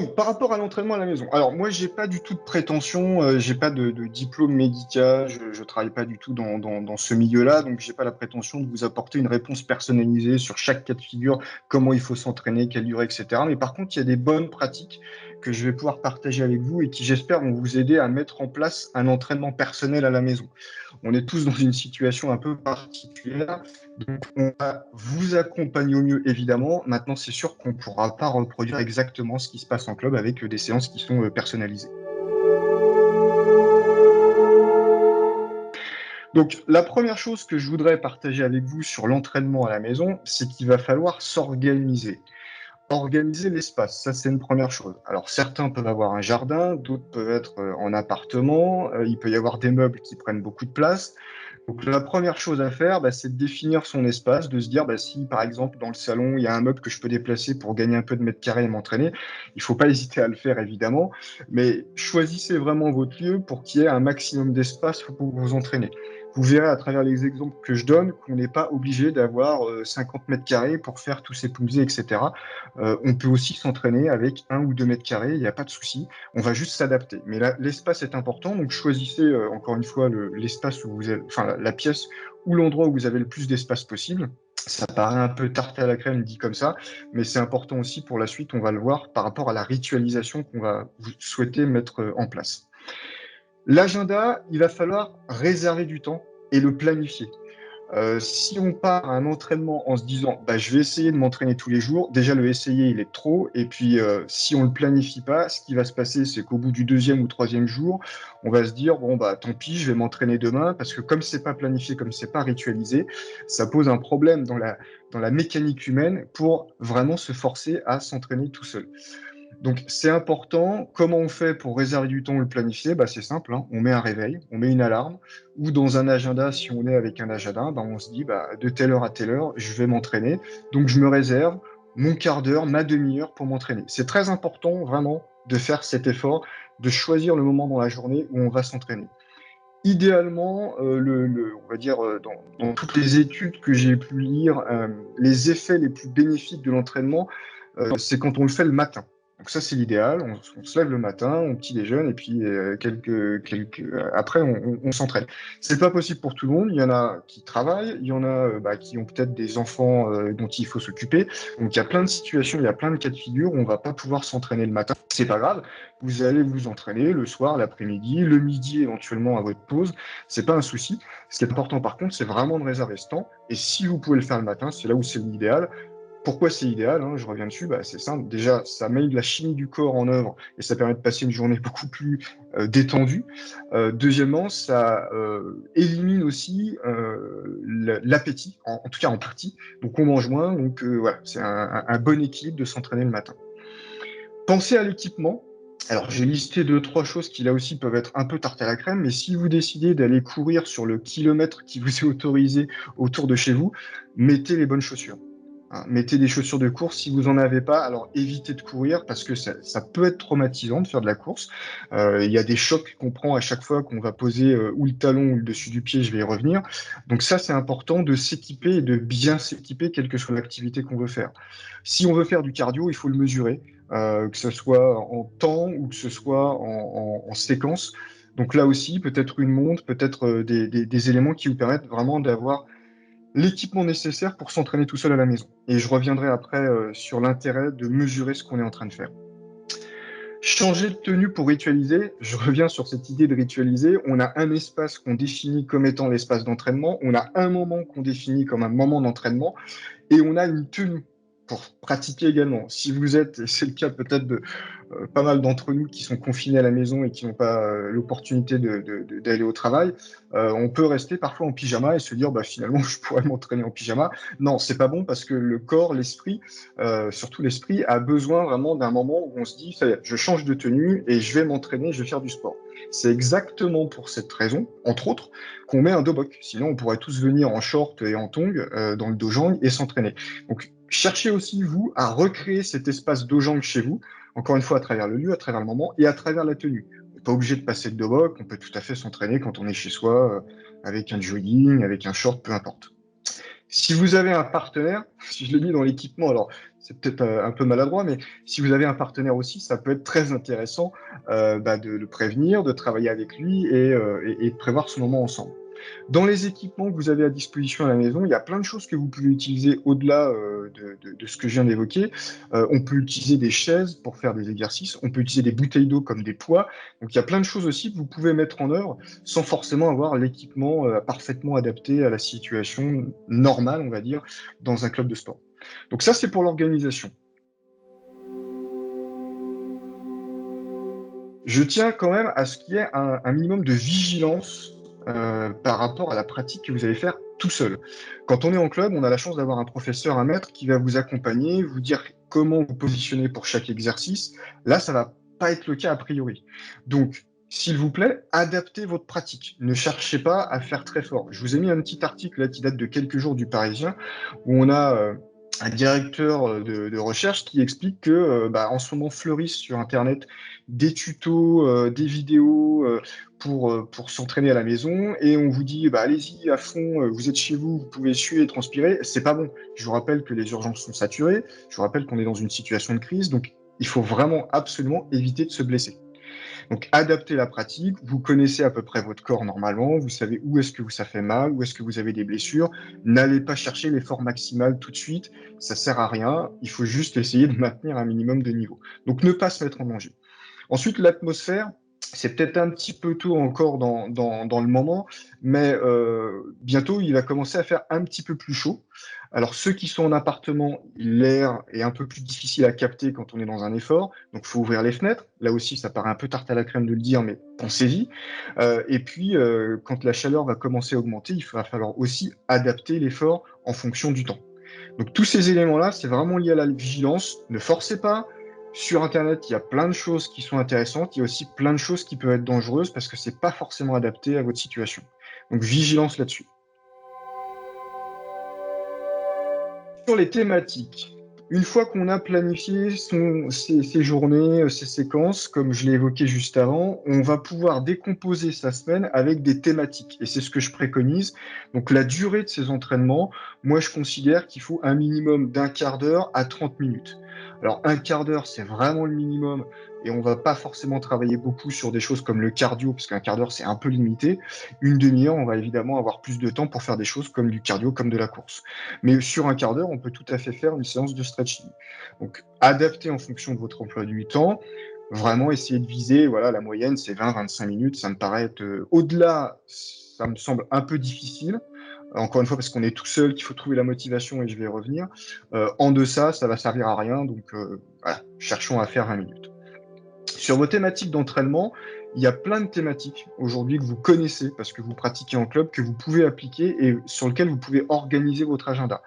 Donc, par rapport à l'entraînement à la maison, alors moi, j'ai pas du tout de prétention, j'ai pas de diplôme médical, je travaille pas du tout dans ce milieu-là, donc j'ai pas la prétention de vous apporter une réponse personnalisée sur chaque cas de figure, comment il faut s'entraîner, quelle durée, etc. Mais par contre, il y a des bonnes pratiques que je vais pouvoir partager avec vous et qui, j'espère, vont vous aider à mettre en place un entraînement personnel à la maison. On est tous dans une situation un peu particulière. Donc, on va vous accompagner au mieux, évidemment. Maintenant, c'est sûr qu'on ne pourra pas reproduire exactement ce qui se passe en club avec des séances qui sont personnalisées. Donc, la première chose que je voudrais partager avec vous sur l'entraînement à la maison, c'est qu'il va falloir s'organiser. Organiser l'espace, ça c'est une première chose. Alors certains peuvent avoir un jardin, d'autres peuvent être en appartement, il peut y avoir des meubles qui prennent beaucoup de place. Donc la première chose à faire, c'est de définir son espace, de se dire si par exemple dans le salon il y a un meuble que je peux déplacer pour gagner un peu de mètres carrés et m'entraîner, il ne faut pas hésiter à le faire évidemment, mais choisissez vraiment votre lieu pour qu'il y ait un maximum d'espace pour vous entraîner. Vous verrez à travers les exemples que je donne qu'on n'est pas obligé d'avoir 50 mètres carrés pour faire tous ces poussées, etc. On peut aussi s'entraîner avec 1 ou 2 mètres carrés, il n'y a pas de souci. On va juste s'adapter. Mais là, l'espace est important, donc choisissez encore une fois l'espace où vous avez, enfin la pièce ou l'endroit où vous avez le plus d'espace possible. Ça paraît un peu tarte à la crème dit comme ça, mais c'est important aussi pour la suite, on va le voir par rapport à la ritualisation qu'on va souhaiter mettre en place. L'agenda, il va falloir réserver du temps et le planifier. Si on part à un entraînement en se disant je vais essayer de m'entraîner tous les jours, déjà le essayer il est trop, et puis si on ne le planifie pas, ce qui va se passer c'est qu'au bout du deuxième ou troisième jour, on va se dire tant pis, je vais m'entraîner demain, parce que comme c'est pas planifié, comme c'est pas ritualisé, ça pose un problème dans la mécanique humaine pour vraiment se forcer à s'entraîner tout seul. Donc c'est important. Comment on fait pour réserver du temps ou le planifier? C'est simple, hein. On met un réveil, on met une alarme, ou dans un agenda, si on est avec un agenda, on se dit de telle heure à telle heure, je vais m'entraîner. Donc je me réserve mon quart d'heure, ma demi-heure pour m'entraîner. C'est très important vraiment de faire cet effort, de choisir le moment dans la journée où on va s'entraîner. Idéalement, on va dire dans toutes les études que j'ai pu lire, les effets les plus bénéfiques de l'entraînement, c'est quand on le fait le matin. Donc ça, c'est l'idéal. On se lève le matin, on petit déjeune, et puis après, on s'entraîne. C'est pas possible pour tout le monde. Il y en a qui travaillent, il y en a qui ont peut-être des enfants dont il faut s'occuper. Donc il y a plein de situations, il y a plein de cas de figure où on va pas pouvoir s'entraîner le matin. C'est pas grave. Vous allez vous entraîner le soir, l'après-midi, le midi éventuellement à votre pause. C'est pas un souci. Ce qui est important par contre, c'est vraiment de réserver ce temps. Et si vous pouvez le faire le matin, c'est là où c'est l'idéal. Pourquoi c'est idéal, hein, je reviens dessus, c'est simple. Déjà, ça met de la chimie du corps en œuvre et ça permet de passer une journée beaucoup plus détendue. Deuxièmement, ça élimine aussi l'appétit, en tout cas en partie. Donc on mange moins, donc voilà, c'est un bon équilibre de s'entraîner le matin. Pensez à l'équipement. Alors, j'ai listé 2, 3 choses qui, là aussi, peuvent être un peu tarte à la crème, mais si vous décidez d'aller courir sur le kilomètre qui vous est autorisé autour de chez vous, mettez les bonnes chaussures. Hein, mettez des chaussures de course. Si vous n'en avez pas, alors évitez de courir parce que ça peut être traumatisant de faire de la course. Il y a des chocs qu'on prend à chaque fois qu'on va poser ou le talon ou le dessus du pied, je vais y revenir. Donc ça, c'est important de s'équiper et de bien s'équiper, quelle que soit l'activité qu'on veut faire. Si on veut faire du cardio, il faut le mesurer, que ce soit en temps ou que ce soit en séquence. Donc là aussi, peut-être une montre, peut-être des éléments qui vous permettent vraiment d'avoir l'équipement nécessaire pour s'entraîner tout seul à la maison. Et je reviendrai après sur l'intérêt de mesurer ce qu'on est en train de faire. Changer de tenue pour ritualiser, je reviens sur cette idée de ritualiser. On a un espace qu'on définit comme étant l'espace d'entraînement, on a un moment qu'on définit comme un moment d'entraînement, et on a une tenue pour pratiquer également. Si vous êtes, et c'est le cas peut-être de pas mal d'entre nous qui sont confinés à la maison et qui n'ont pas l'opportunité d'aller au travail, on peut rester parfois en pyjama et se dire finalement je pourrais m'entraîner en pyjama. Non, c'est pas bon parce que le corps, l'esprit, surtout l'esprit, a besoin vraiment d'un moment où on se dit ça y est, je change de tenue et je vais m'entraîner, je vais faire du sport. C'est exactement pour cette raison, entre autres, qu'on met un dobok. Sinon, on pourrait tous venir en short et en tongs dans le dojang et s'entraîner. Donc, cherchez aussi, vous, à recréer cet espace dojang chez vous, encore une fois, à travers le lieu, à travers le moment et à travers la tenue. On n'est pas obligé de passer le dobok, on peut tout à fait s'entraîner quand on est chez soi, avec un jogging, avec un short, peu importe. Si vous avez un partenaire, si je l'ai mis dans l'équipement, alors c'est peut-être un peu maladroit, mais si vous avez un partenaire aussi, ça peut être très intéressant de le prévenir, de travailler avec lui et de prévoir ce moment ensemble. Dans les équipements que vous avez à disposition à la maison, il y a plein de choses que vous pouvez utiliser au-delà de ce que je viens d'évoquer. On peut utiliser des chaises pour faire des exercices, on peut utiliser des bouteilles d'eau comme des poids. Donc il y a plein de choses aussi que vous pouvez mettre en œuvre sans forcément avoir l'équipement parfaitement adapté à la situation normale, on va dire, dans un club de sport. Donc ça, c'est pour l'organisation. Je tiens quand même à ce qu'il y ait un minimum de vigilance par rapport à la pratique que vous allez faire tout seul. Quand on est en club, on a la chance d'avoir un professeur, un maître qui va vous accompagner, vous dire comment vous positionner pour chaque exercice. Là, ça va pas être le cas a priori. Donc, s'il vous plaît, adaptez votre pratique. Ne cherchez pas à faire très fort. Je vous ai mis un petit article là qui date de quelques jours du Parisien où on a un directeur de recherche qui explique que en ce moment fleurissent sur Internet des tutos, des vidéos pour s'entraîner à la maison et on vous dit bah, allez-y à fond, vous êtes chez vous, vous pouvez suer et transpirer. C'est pas bon. Je vous rappelle que les urgences sont saturées. Je vous rappelle qu'on est dans une situation de crise. Donc, il faut vraiment absolument éviter de se blesser. Donc, adaptez la pratique. Vous connaissez à peu près votre corps normalement. Vous savez où est-ce que ça fait mal, où est-ce que vous avez des blessures. N'allez pas chercher l'effort maximal tout de suite. Ça sert à rien. Il faut juste essayer de maintenir un minimum de niveau. Donc, ne pas se mettre en danger. Ensuite, l'atmosphère, c'est peut-être un petit peu tôt encore dans le moment, mais bientôt, il va commencer à faire un petit peu plus chaud. Alors, ceux qui sont en appartement, l'air est un peu plus difficile à capter quand on est dans un effort, donc il faut ouvrir les fenêtres. Là aussi, ça paraît un peu tarte à la crème de le dire, mais pensez-y. Et puis, quand la chaleur va commencer à augmenter, il va falloir aussi adapter l'effort en fonction du temps. Donc, tous ces éléments-là, c'est vraiment lié à la vigilance. Ne forcez pas, sur Internet, il y a plein de choses qui sont intéressantes. Il y a aussi plein de choses qui peuvent être dangereuses parce que c'est pas forcément adapté à votre situation. Donc vigilance là-dessus. Sur les thématiques, une fois qu'on a planifié ses journées, ses séquences, comme je l'ai évoqué juste avant, on va pouvoir décomposer sa semaine avec des thématiques. Et c'est ce que je préconise. Donc la durée de ces entraînements, moi je considère qu'il faut un minimum d'un quart d'heure à 30 minutes. Alors un quart d'heure, c'est vraiment le minimum. Et on va pas forcément travailler beaucoup sur des choses comme le cardio, parce qu'un quart d'heure, c'est un peu limité. Une demi-heure, on va évidemment avoir plus de temps pour faire des choses comme du cardio, comme de la course. Mais sur un quart d'heure, on peut tout à fait faire une séance de stretching. Donc, adaptez en fonction de votre emploi du temps. Vraiment, essayer de viser, voilà, la moyenne, c'est 20-25 minutes. Ça me paraît être au-delà, ça me semble un peu difficile. Encore une fois, parce qu'on est tout seul, qu'il faut trouver la motivation et je vais y revenir. En deçà, ça va servir à rien. Donc, voilà, cherchons à faire 20 minutes. Sur vos thématiques d'entraînement, il y a plein de thématiques aujourd'hui que vous connaissez parce que vous pratiquez en club, que vous pouvez appliquer et sur lesquelles vous pouvez organiser votre agenda.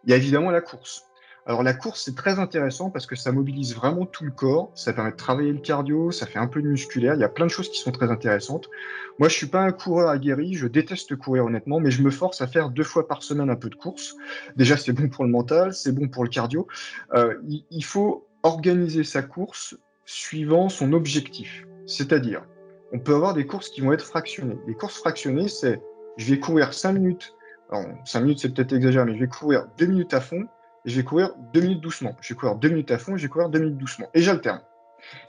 Il y a évidemment la course. Alors la course, c'est très intéressant parce que ça mobilise vraiment tout le corps, ça permet de travailler le cardio, ça fait un peu de musculaire, il y a plein de choses qui sont très intéressantes. Moi, je suis pas un coureur aguerri, je déteste courir honnêtement, mais je me force à faire 2 fois par semaine un peu de course. Déjà, c'est bon pour le mental, c'est bon pour le cardio. Il faut organiser sa course suivant son objectif. C'est-à-dire, on peut avoir des courses qui vont être fractionnées. Les courses fractionnées, c'est je vais courir 5 minutes. Alors, 5 minutes, c'est peut-être exagéré, mais je vais courir 2 minutes à fond et je vais courir 2 minutes doucement. Je vais courir 2 minutes à fond et je vais courir 2 minutes doucement. Et j'alterne.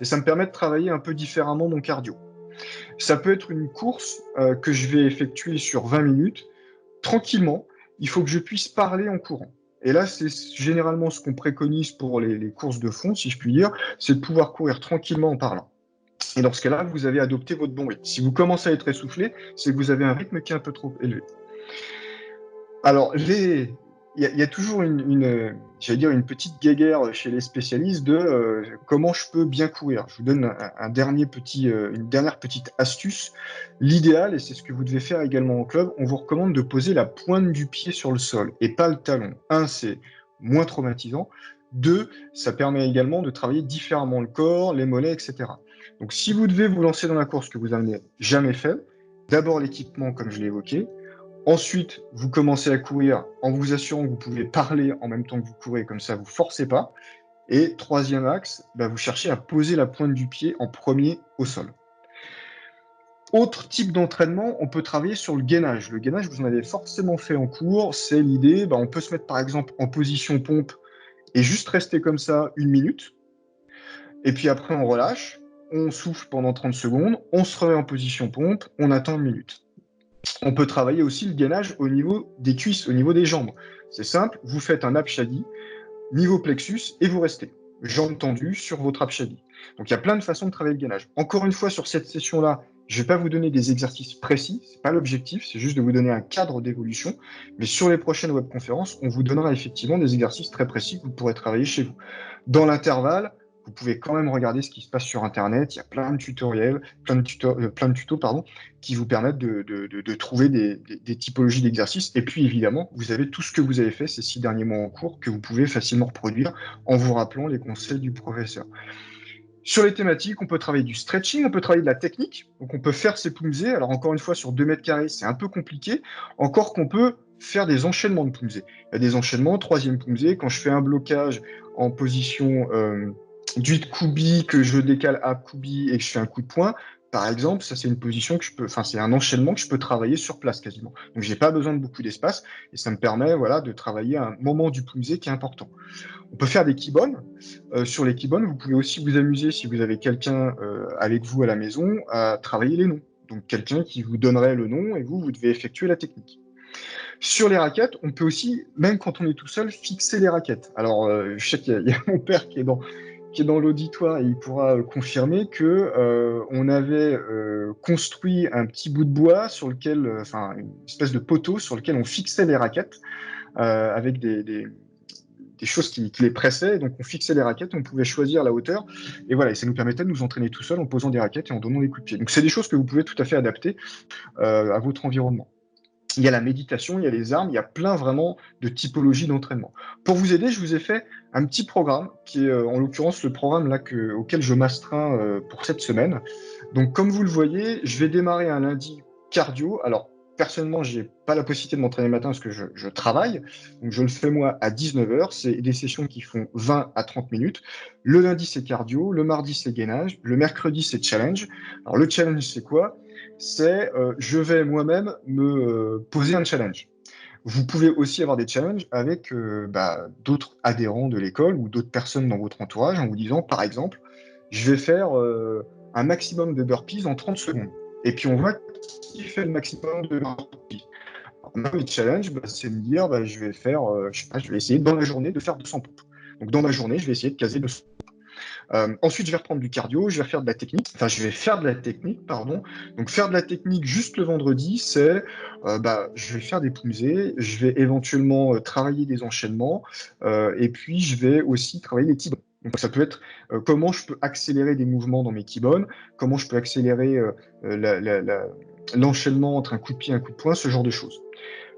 Et ça me permet de travailler un peu différemment mon cardio. Ça peut être une course que je vais effectuer sur 20 minutes, tranquillement. Il faut que je puisse parler en courant. Et là, c'est généralement ce qu'on préconise pour les courses de fond, si je puis dire, c'est de pouvoir courir tranquillement en parlant. Et dans ce cas-là, vous avez adopté votre bon rythme. Si vous commencez à être essoufflé, c'est que vous avez un rythme qui est un peu trop élevé. Alors, il y a toujours j'allais dire une petite guéguerre chez les spécialistes de comment je peux bien courir. Je vous donne une dernière petite astuce. L'idéal, et c'est ce que vous devez faire également en club, on vous recommande de poser la pointe du pied sur le sol et pas le talon. Un, c'est moins traumatisant. Deux, ça permet également de travailler différemment le corps, les mollets, etc. Donc, si vous devez vous lancer dans la course que vous n'avez jamais fait, d'abord l'équipement, comme je l'ai évoqué. Ensuite, vous commencez à courir en vous assurant que vous pouvez parler en même temps que vous courez, comme ça vous ne forcez pas. Et troisième axe, vous cherchez à poser la pointe du pied en premier au sol. Autre type d'entraînement, on peut travailler sur le gainage. Le gainage, vous en avez forcément fait en cours. C'est l'idée, on peut se mettre par exemple en position pompe et juste rester comme ça 1 minute. Et puis après, on relâche, on souffle pendant 30 secondes, on se remet en position pompe, on attend 1 minute. On peut travailler aussi le gainage au niveau des cuisses, au niveau des jambes. C'est simple, vous faites un abshadi, niveau plexus, et vous restez. Jambes tendues sur votre abshadi. Donc il y a plein de façons de travailler le gainage. Encore une fois, sur cette session-là, je ne vais pas vous donner des exercices précis, ce n'est pas l'objectif, c'est juste de vous donner un cadre d'évolution. Mais sur les prochaines webconférences, on vous donnera effectivement des exercices très précis que vous pourrez travailler chez vous. Dans l'intervalle, vous pouvez quand même regarder ce qui se passe sur Internet. Il y a plein de tutoriels, plein de tutos, qui vous permettent de trouver des typologies d'exercices. Et puis, évidemment, vous avez tout ce que vous avez fait ces 6 derniers mois en cours que vous pouvez facilement reproduire en vous rappelant les conseils du professeur. Sur les thématiques, on peut travailler du stretching, on peut travailler de la technique. Donc, on peut faire ses ploumzés. Alors, encore une fois, sur 2 mètres carrés, c'est un peu compliqué. Encore qu'on peut faire des enchaînements de ploumzés. Il y a des enchaînements, troisième ploumzé. Quand je fais un blocage en position du kubi, que je décale à kubi et que je fais un coup de poing, par exemple, ça c'est une position que c'est un enchaînement que je peux travailler sur place quasiment. Donc, j'ai pas besoin de beaucoup d'espace et ça me permet, voilà, de travailler un moment du ploumzé qui est important. On peut faire des kibon. Sur les kibon, vous pouvez aussi vous amuser, si vous avez quelqu'un avec vous à la maison, à travailler les noms. Donc quelqu'un qui vous donnerait le nom et vous devez effectuer la technique. Sur les raquettes, on peut aussi, même quand on est tout seul, fixer les raquettes. Alors, je sais qu'il y a mon père qui est dans l'auditoire et il pourra confirmer que on avait construit un petit bout de bois sur lequel, une espèce de poteau sur lequel on fixait les raquettes avec des choses qui les pressaient. Donc, on fixait les raquettes, on pouvait choisir la hauteur. Et voilà, et ça nous permettait de nous entraîner tout seul en posant des raquettes et en donnant des coups de pied. Donc, c'est des choses que vous pouvez tout à fait adapter à votre environnement. Il y a la méditation, il y a les armes, il y a plein vraiment de typologies d'entraînement. Pour vous aider, je vous ai fait un petit programme qui est en l'occurrence le programme là auquel je m'astreins pour cette semaine. Donc comme vous le voyez, je vais démarrer un lundi cardio. Alors personnellement, j'ai pas la possibilité de m'entraîner le matin parce que je travaille. Donc je le fais moi à 19h. C'est des sessions qui font 20 à 30 minutes. Le lundi, c'est cardio. Le mardi, c'est gainage. Le mercredi, c'est challenge. Alors le challenge, c'est quoi? C'est je vais moi-même me poser un challenge. Vous pouvez aussi avoir des challenges avec d'autres adhérents de l'école ou d'autres personnes dans votre entourage en vous disant, par exemple, je vais faire un maximum de burpees en 30 secondes. Et puis on voit qui fait le maximum de burpees. Alors, moi, le challenge, c'est de me dire, je vais faire, je sais pas, je vais essayer dans la journée de faire 200 pompes. Donc dans ma journée, je vais essayer de caser 200. Ensuite, je vais reprendre du cardio, je vais faire de la technique. Enfin, je vais faire de la technique, pardon. Donc, faire de la technique juste le vendredi, c'est, je vais faire des poussées, je vais éventuellement travailler des enchaînements, et puis je vais aussi travailler les kibons. Donc, ça peut être comment je peux accélérer des mouvements dans mes kibons, comment je peux accélérer l'enchaînement entre un coup de pied et un coup de poing, ce genre de choses.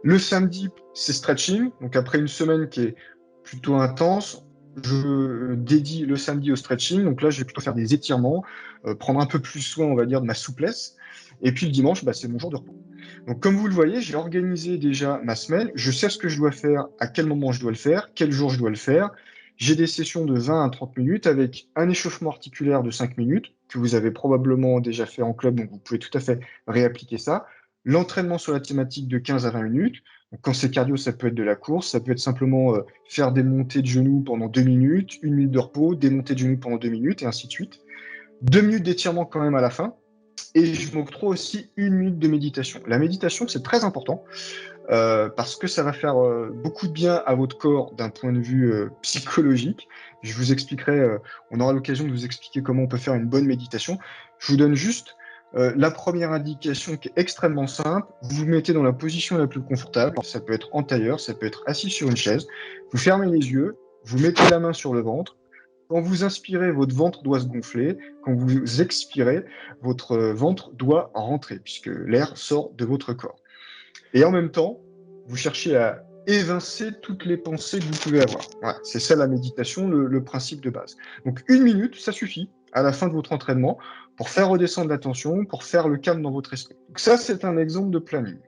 Le samedi, c'est stretching. Donc, après une semaine qui est plutôt intense, je dédie le samedi au stretching. Donc là, je vais plutôt faire des étirements, prendre un peu plus soin, on va dire, de ma souplesse. Et puis le dimanche, c'est mon jour de repos. Donc comme vous le voyez, j'ai organisé déjà ma semaine. Je sais ce que je dois faire, à quel moment je dois le faire, quel jour je dois le faire. J'ai des sessions de 20 à 30 minutes avec un échauffement articulaire de 5 minutes que vous avez probablement déjà fait en club, donc vous pouvez tout à fait réappliquer ça. L'entraînement sur la thématique de 15 à 20 minutes. Donc, quand c'est cardio, ça peut être de la course, ça peut être simplement faire des montées de genoux pendant 2 minutes, 1 minute de repos, des montées de genoux pendant 2 minutes, et ainsi de suite. 2 minutes d'étirement quand même à la fin. Et je m'octroie aussi 1 minute de méditation. La méditation, c'est très important parce que ça va faire beaucoup de bien à votre corps d'un point de vue psychologique. Je vous expliquerai, on aura l'occasion de vous expliquer comment on peut faire une bonne méditation. Je vous donne juste la première indication qui est extrêmement simple. Vous vous mettez dans la position la plus confortable. Ça peut être en tailleur, ça peut être assis sur une chaise. Vous fermez les yeux, vous mettez la main sur le ventre. Quand vous inspirez, votre ventre doit se gonfler. Quand vous expirez, votre ventre doit rentrer, puisque l'air sort de votre corps. Et en même temps, vous cherchez à évincer toutes les pensées que vous pouvez avoir. Voilà, c'est ça la méditation, le principe de base. Donc 1 minute, ça suffit à la fin de votre entraînement pour faire redescendre la tension, pour faire le calme dans votre esprit. Donc ça, c'est un exemple de planning.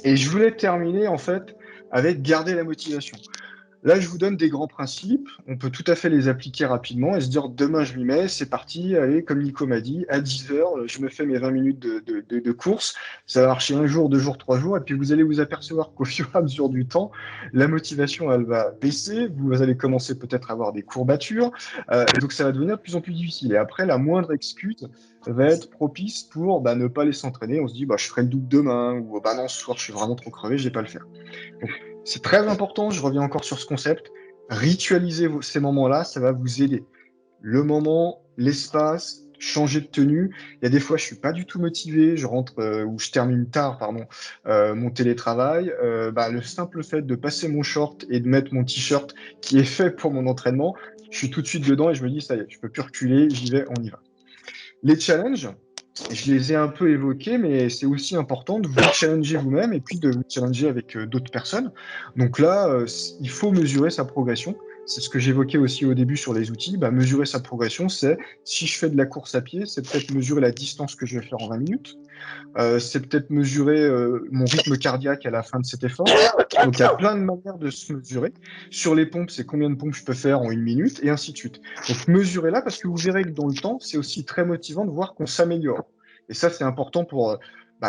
Et je voulais terminer en fait avec garder la motivation. Là, je vous donne des grands principes. On peut tout à fait les appliquer rapidement et se dire demain, je m'y mets, c'est parti. Allez, comme Nico m'a dit, à 10 heures, je me fais mes 20 minutes de course. Ça va marcher un jour, 2 jours, 3 jours. Et puis, vous allez vous apercevoir qu'au fur et à mesure du temps, la motivation, elle va baisser. Vous allez commencer peut-être à avoir des courbatures. Et donc, ça va devenir de plus en plus difficile. Et après, la moindre excuse va être propice pour ne pas aller s'entraîner. On se dit, je ferai le double demain. Ou non, ce soir, je suis vraiment trop crevé, je vais pas le faire. Donc, c'est très important, je reviens encore sur ce concept. Ritualiser ces moments-là, ça va vous aider. Le moment, l'espace, changer de tenue. Il y a des fois, je suis pas du tout motivé, je rentre ou je termine tard, pardon, mon télétravail. Le simple fait de passer mon short et de mettre mon t-shirt qui est fait pour mon entraînement, je suis tout de suite dedans et je me dis, ça y est, je peux plus reculer, j'y vais, on y va. Les challenges, je les ai un peu évoqués, mais c'est aussi important de vous challenger vous-même et puis de vous challenger avec d'autres personnes. Donc là, il faut mesurer sa progression. C'est ce que j'évoquais aussi au début sur les outils. Mesurer sa progression, c'est si je fais de la course à pied, c'est peut-être mesurer la distance que je vais faire en 20 minutes. C'est peut-être mesurer mon rythme cardiaque à la fin de cet effort. Donc il y a plein de manières de se mesurer. Sur les pompes, c'est combien de pompes je peux faire en 1 minute, et ainsi de suite. Donc mesurez-la parce que vous verrez que dans le temps, c'est aussi très motivant de voir qu'on s'améliore. Et ça, c'est important pour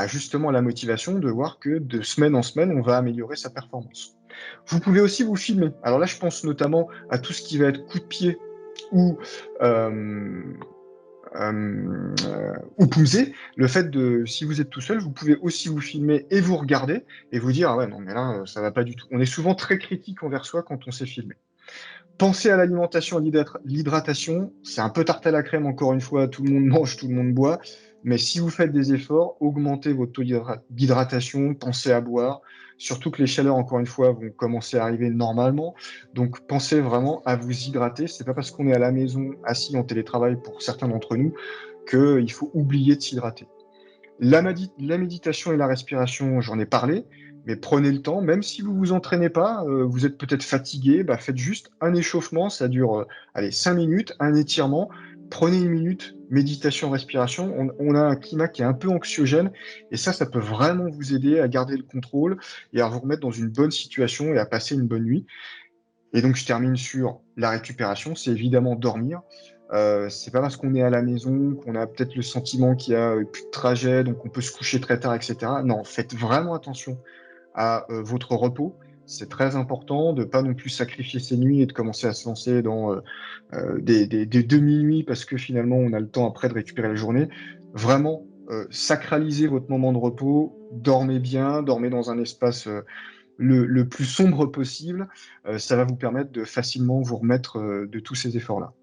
justement la motivation, de voir que de semaine en semaine, on va améliorer sa performance. Vous pouvez aussi vous filmer. Alors là, je pense notamment à tout ce qui va être coup de pied ou euh, ou pousser, le fait de, si vous êtes tout seul, vous pouvez aussi vous filmer et vous regarder et vous dire, ah ouais, non, mais là, ça va pas du tout. On est souvent très critique envers soi quand on s'est filmé. Pensez à l'alimentation, l'hydratation. C'est un peu tarte à la crème, encore une fois. Tout le monde mange, tout le monde boit. Mais si vous faites des efforts, augmentez votre taux d'hydratation, pensez à boire. Surtout que les chaleurs, encore une fois, vont commencer à arriver normalement. Donc, pensez vraiment à vous hydrater. C'est pas parce qu'on est à la maison, assis en télétravail pour certains d'entre nous, qu'il faut oublier de s'hydrater. La méditation et la respiration, j'en ai parlé, mais prenez le temps, même si vous vous entraînez pas, vous êtes peut-être fatigué, faites juste un échauffement, ça dure, allez, 5 minutes, un étirement, prenez 1 minute, méditation, respiration. On a un climat qui est un peu anxiogène, et ça peut vraiment vous aider à garder le contrôle et à vous remettre dans une bonne situation et à passer une bonne nuit. Et donc, je termine sur la récupération, c'est évidemment dormir. C'est pas parce qu'on est à la maison qu'on a peut-être le sentiment qu'il y a plus de trajet, donc on peut se coucher très tard, etc. Non, faites vraiment attention à votre repos. C'est très important de pas non plus sacrifier ses nuits et de commencer à se lancer dans des demi-nuits parce que finalement on a le temps après de récupérer la journée. Vraiment, sacralisez votre moment de repos, dormez bien, dormez dans un espace le plus sombre possible, ça va vous permettre de facilement vous remettre de tous ces efforts-là.